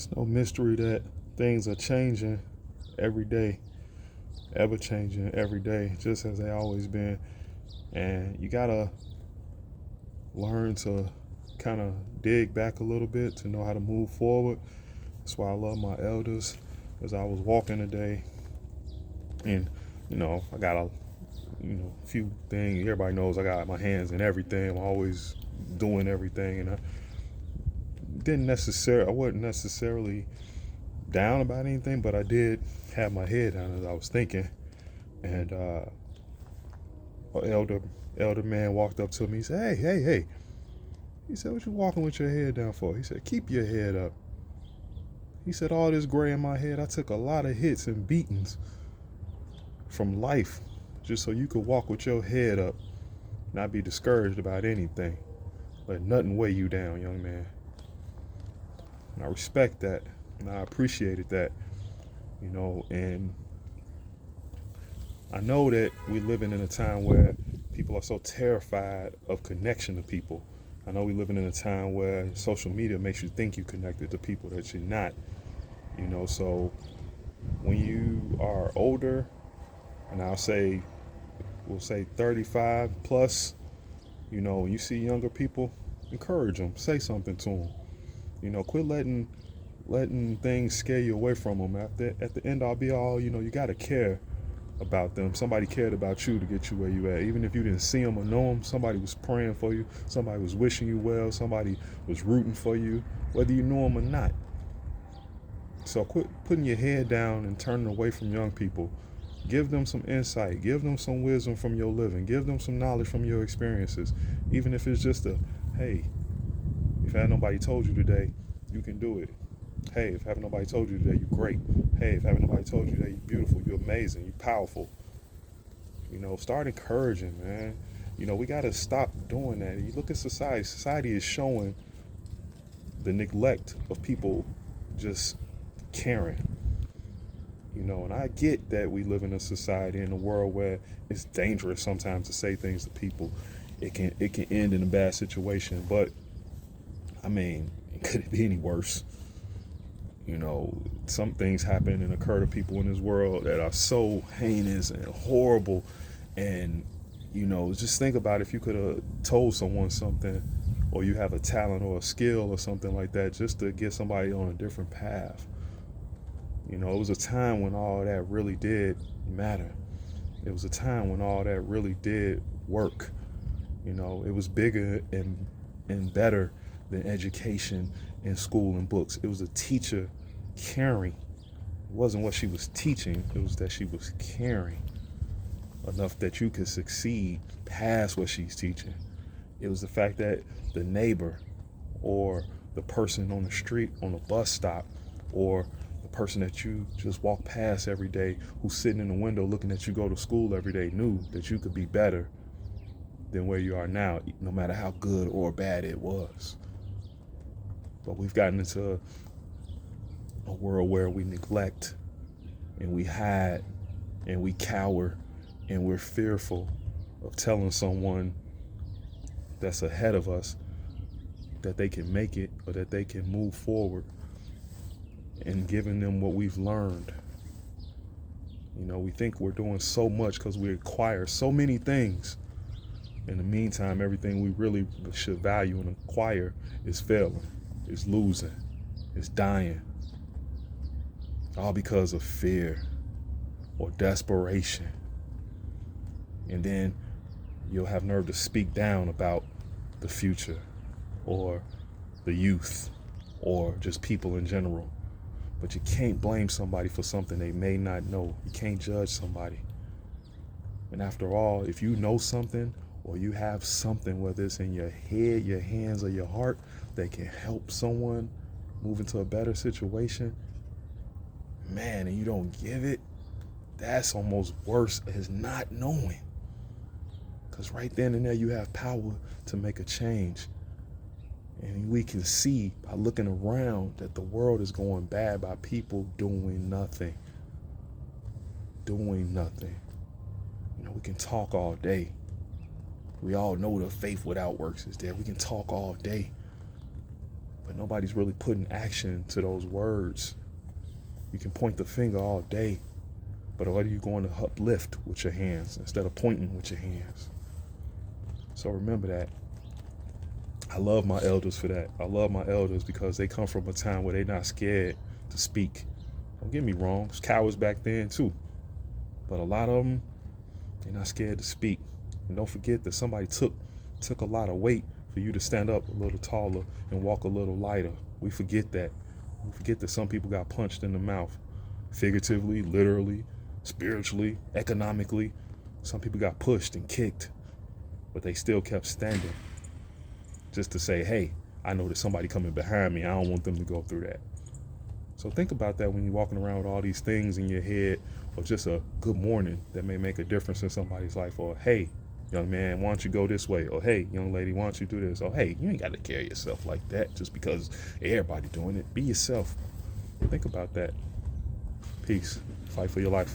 It's no mystery that things are changing every day, ever changing every day, just as they always been. And you gotta learn to kind of dig back a little bit to know how to move forward. That's why I love my elders. As I was walking today, and I got a few things. Everybody knows I got my hands in everything. I'm always doing everything, and I wasn't necessarily down about anything, but I did have my head down as I was thinking. And an elder man walked up to me. He said, "Hey, hey, hey." He said, "What you walking with your head down for?" He said, "Keep your head up." He said, "All this gray in my head, I took a lot of hits and beatings from life just so you could walk with your head up, not be discouraged about anything. Let nothing weigh you down, young man." And I respect that, and I appreciated that, and I know that we're living in a time where people are so terrified of connection to people. I know we're living in a time where social media makes you think you're connected to people that you're not. So when you are older, and we'll say 35 plus, when you see younger people, encourage them, say something to them. Quit letting things scare you away from them. At the end all be all, you got to care about them. Somebody cared about you to get you where you at. Even if you didn't see them or know them, somebody was praying for you. Somebody was wishing you well. Somebody was rooting for you, whether you know them or not. So quit putting your head down and turning away from young people. Give them some insight. Give them some wisdom from your living. Give them some knowledge from your experiences. Even if it's just hey, if had nobody told you today, you can do it. Hey, if haven't nobody told you today, you're great. Hey, if haven't nobody told you today, you're beautiful, you're amazing, you're powerful. Start encouraging, man. We got to stop doing that. You look at society. Society is showing the neglect of people just caring. And I get that we live in a society, in a world where it's dangerous sometimes to say things to people. It can end in a bad situation, but I mean, could it be any worse? Some things happen and occur to people in this world that are so heinous and horrible. And, just think about if you could have told someone something, or you have a talent or a skill or something like that, just to get somebody on a different path. It was a time when all that really did matter. It was a time when all that really did work. It was bigger and better than education and school and books. It was a teacher caring. It wasn't what she was teaching, it was that she was caring enough that you could succeed past what she's teaching. It was the fact that the neighbor, or the person on the street, on the bus stop, or the person that you just walk past every day, who's sitting in the window looking at you go to school every day, knew that you could be better than where you are now, no matter how good or bad it was. But we've gotten into a world where we neglect and we hide and we cower and we're fearful of telling someone that's ahead of us that they can make it or that they can move forward, and giving them what we've learned. We think we're doing so much because we acquire so many things. In the meantime, everything we really should value and acquire is failing, is losing, is dying. All because of fear or desperation. And then you'll have nerve to speak down about the future or the youth or just people in general. But you can't blame somebody for something they may not know. You can't judge somebody. And after all, if you know something or you have something, whether it's in your head, your hands, or your heart, that can help someone move into a better situation, man, and you don't give it, that's almost worse as not knowing. Because right then and there, you have power to make a change. And we can see by looking around that the world is going bad by people doing nothing. Doing nothing. We can talk all day. We all know the faith without works is there. We can talk all day. but nobody's really putting action to those words. You can point the finger all day, but what are you going to uplift with your hands instead of pointing with your hands? So remember that. I love my elders for that. I love my elders because they come from a time where they're not scared to speak. Don't get me wrong, there's cowards back then too. But a lot of them, they're not scared to speak. And don't forget that somebody took a lot of weight for you to stand up a little taller and walk a little lighter. We forget that. We forget that some people got punched in the mouth, figuratively, literally, spiritually, economically. Some people got pushed and kicked, but they still kept standing. Just to say, hey, I know there's somebody coming behind me. I don't want them to go through that. So think about that when you're walking around with all these things in your head, or just a good morning that may make a difference in somebody's life. Or, hey, young man, why don't you go this way? Or, hey, young lady, why don't you do this? Or, hey, you ain't got to carry yourself like that just because everybody doing it. Be yourself. Think about that. Peace. Fight for your life.